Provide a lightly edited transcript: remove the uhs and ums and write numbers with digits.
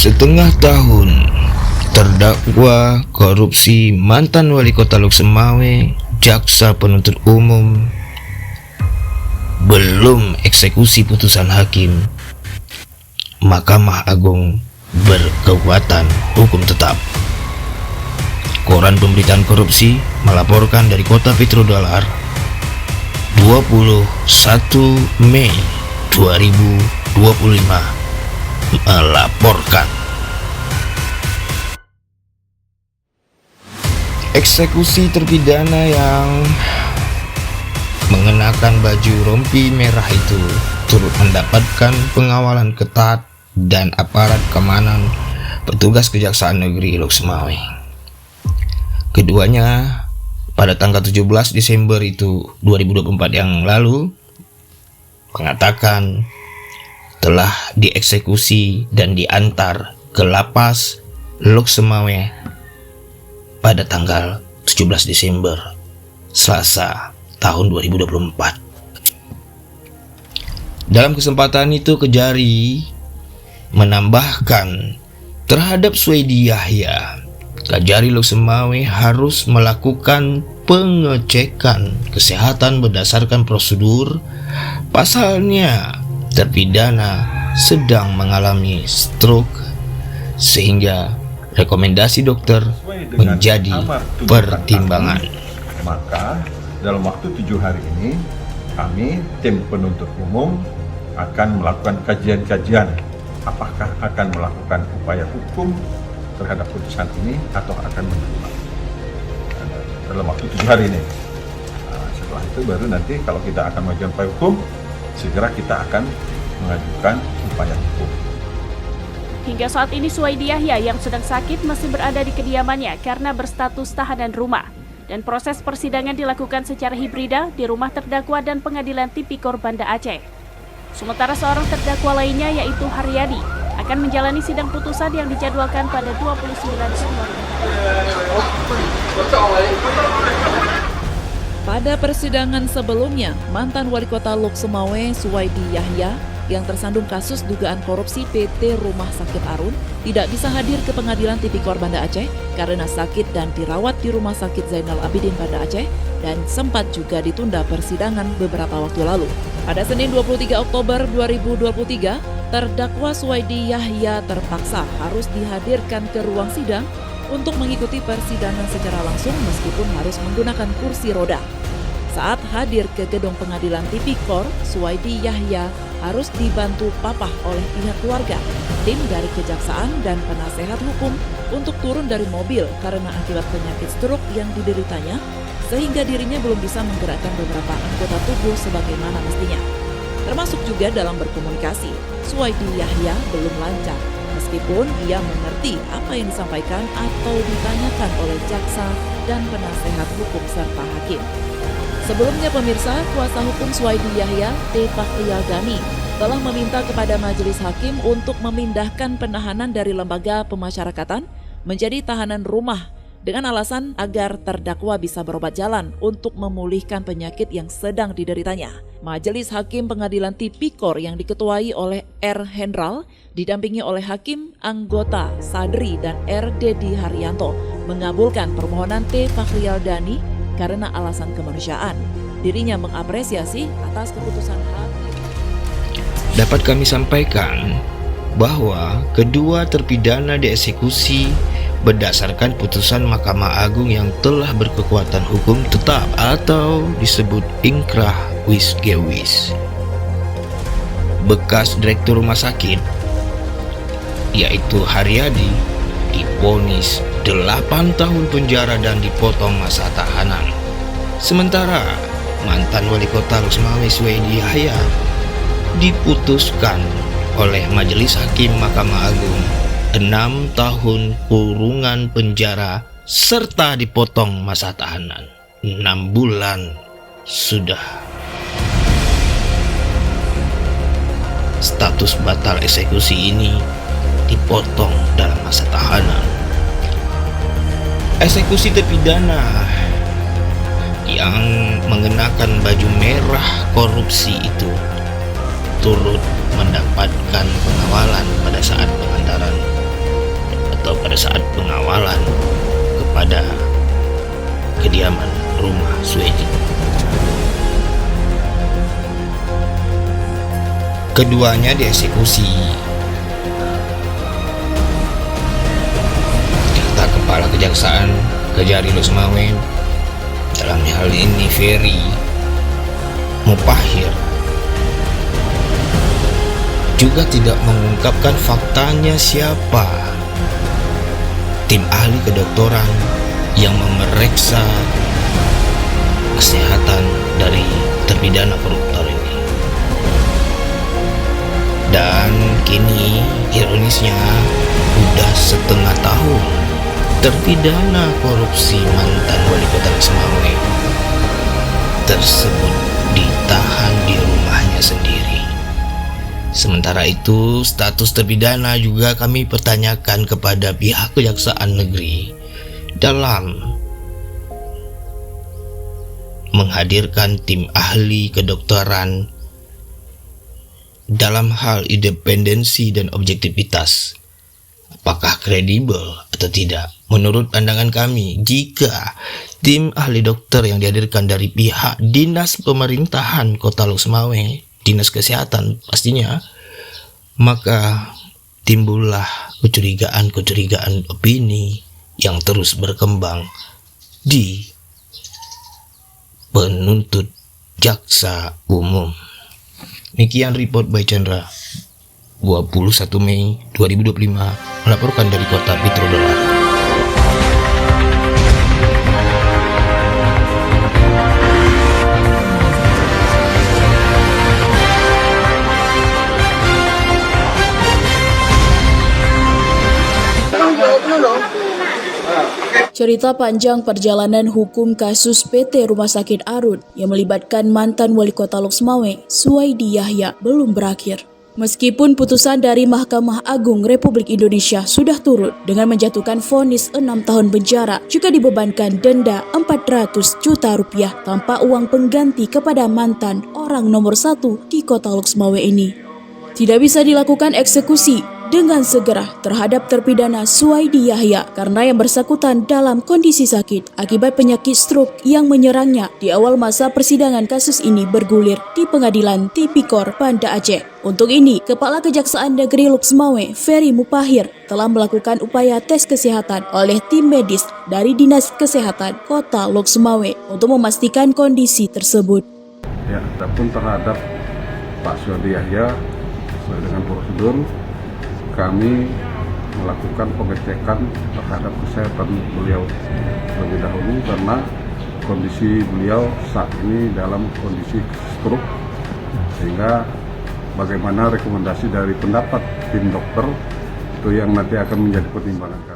Setengah tahun terdakwa korupsi mantan wali kota Loksemawe, jaksa penuntut umum belum eksekusi putusan hakim. Mahkamah Agung berkekuatan hukum tetap. Koran pemberitaan korupsi melaporkan dari kota Petrodolar 21 Mei 2025 melaporkan eksekusi terpidana yang mengenakan baju rompi merah itu turut mendapatkan pengawalan ketat dan aparat keamanan petugas Kejaksaan Negeri Loksemawe. Keduanya pada tanggal 17 Desember 2024 yang lalu mengatakan telah dieksekusi dan diantar ke lapas Loksemawe pada tanggal 17 Desember Selasa tahun 2024. Dalam kesempatan itu Kejari menambahkan terhadap Suwaidi Yahya, Kejari Loksemawe harus melakukan pengecekan kesehatan berdasarkan prosedur. Pasalnya terpidana sedang mengalami stroke sehingga rekomendasi dokter menjadi pertimbangan. Maka dalam waktu 7 hari ini kami tim penuntut umum akan melakukan kajian-kajian apakah akan melakukan upaya hukum terhadap putusan ini atau akan menerima dalam waktu 7 hari ini. Setelah itu baru nanti kalau kita akan mengajukan upaya hukum, segera kita akan mengajukan upaya hukum. Hingga saat ini Suwaidi Yahya yang sedang sakit masih berada di kediamannya karena berstatus tahanan rumah. Dan proses persidangan dilakukan secara hibrida di rumah terdakwa dan pengadilan tipikor Banda Aceh. Sementara seorang terdakwa lainnya yaitu Haryadi akan menjalani sidang putusan yang dijadwalkan pada 29 Januari. Pada persidangan sebelumnya, mantan wali kota Loksemawe Suwaidi Yahya yang tersandung kasus dugaan korupsi PT Rumah Sakit Arun tidak bisa hadir ke pengadilan tipikor Banda Aceh karena sakit dan dirawat di Rumah Sakit Zainal Abidin Banda Aceh dan sempat juga ditunda persidangan beberapa waktu lalu. Pada Senin 23 Oktober 2023, terdakwa Suwaidi Yahya terpaksa harus dihadirkan ke ruang sidang untuk mengikuti persidangan secara langsung meskipun harus menggunakan kursi roda. Saat hadir ke gedung pengadilan tipikor, Suwaidi Yahya harus dibantu papah oleh pihak keluarga, tim dari kejaksaan dan penasehat hukum untuk turun dari mobil karena akibat penyakit stroke yang dideritanya, sehingga dirinya belum bisa menggerakkan beberapa anggota tubuh sebagaimana mestinya. Termasuk juga dalam berkomunikasi, Suwaidi Yahya belum lancar, meskipun ia mengerti apa yang disampaikan atau ditanyakan oleh jaksa dan penasehat hukum serta hakim. Sebelumnya pemirsa, kuasa hukum Suwaidi Yahya, T. Fakhriyaldani, telah meminta kepada majelis hakim untuk memindahkan penahanan dari lembaga pemasyarakatan menjadi tahanan rumah dengan alasan agar terdakwa bisa berobat jalan untuk memulihkan penyakit yang sedang dideritanya. Majelis Hakim Pengadilan Tipikor yang diketuai oleh R. Hendral didampingi oleh Hakim anggota Sadri dan R. Dedi Haryanto mengabulkan permohonan T. Fakhriyaldani karena alasan kemanusiaan. Dirinya mengapresiasi atas keputusan hakim. Dapat kami sampaikan bahwa kedua terpidana dieksekusi berdasarkan putusan Mahkamah Agung yang telah berkekuatan hukum tetap atau disebut inkrah wis gewis. Bekas direktur rumah sakit yaitu Haryadi divonis 8 tahun penjara dan dipotong masa tahanan. Sementara mantan wali kota Loksemawe Suwaidi Yahya diputuskan oleh Majelis Hakim Mahkamah Agung 6 tahun kurungan penjara serta dipotong masa tahanan 6 bulan sudah. Status batal eksekusi ini dipotong dalam masa tahanan. Eksekusi terpidana yang mengenakan baju merah korupsi itu turut mendapatkan pengawalan pada saat pengantaran atau pada saat pengawalan kepada kediaman rumah Suedi. Keduanya dieksekusi. Kata Kepala Kejaksaan Kejari Lok Sumawe, dalam hal ini Ferry Mupahir juga tidak mengungkapkan faktanya siapa tim ahli kedokteran yang memeriksa kesehatan dari terpidana koruptor ini. Dan kini ironisnya udah setengah tahun terpidana korupsi mantan wali kota Lok Sumawe tersebut ditahan di rumahnya sendiri. Sementara itu, status terpidana juga kami pertanyakan kepada pihak Kejaksaan Negeri dalam menghadirkan tim ahli kedokteran dalam hal independensi dan objektivitas. Apakah kredibel atau tidak? Menurut pandangan kami, jika tim ahli dokter yang dihadirkan dari pihak Dinas Pemerintahan Kota Lok Sumawe, Dinas Kesehatan pastinya, maka timbullah kecurigaan opini yang terus berkembang di penuntut jaksa umum. Demikian report by Chandra, 21 Mei 2025, melaporkan dari kota Petrodolar. Cerita panjang perjalanan hukum kasus PT Rumah Sakit Arun yang melibatkan mantan wali kota Lok Sumawe, Suwaidi Yahya, belum berakhir. Meskipun putusan dari Mahkamah Agung Republik Indonesia sudah turun dengan menjatuhkan vonis 6 tahun penjara, juga dibebankan denda 400 juta rupiah tanpa uang pengganti kepada mantan orang nomor 1 di kota Lok Sumawe ini. Tidak bisa dilakukan eksekusi dengan segera terhadap terpidana Suwaidi Yahya karena yang bersangkutan dalam kondisi sakit akibat penyakit stroke yang menyerangnya di awal masa persidangan kasus ini bergulir di Pengadilan Tipikor Banda Aceh. Untuk ini, Kepala Kejaksaan Negeri Lok Sumawe, Ferry Mupahir, telah melakukan upaya tes kesehatan oleh tim medis dari Dinas Kesehatan Kota Lok Sumawe untuk memastikan kondisi tersebut. Ya, adapun terhadap Pak Suwaidi Yahya sesuai dengan prosedur, kami melakukan pengecekan terhadap kesehatan beliau terlebih dahulu karena kondisi beliau saat ini dalam kondisi stroke, sehingga bagaimana rekomendasi dari pendapat tim dokter itu yang nanti akan menjadi pertimbangan kami.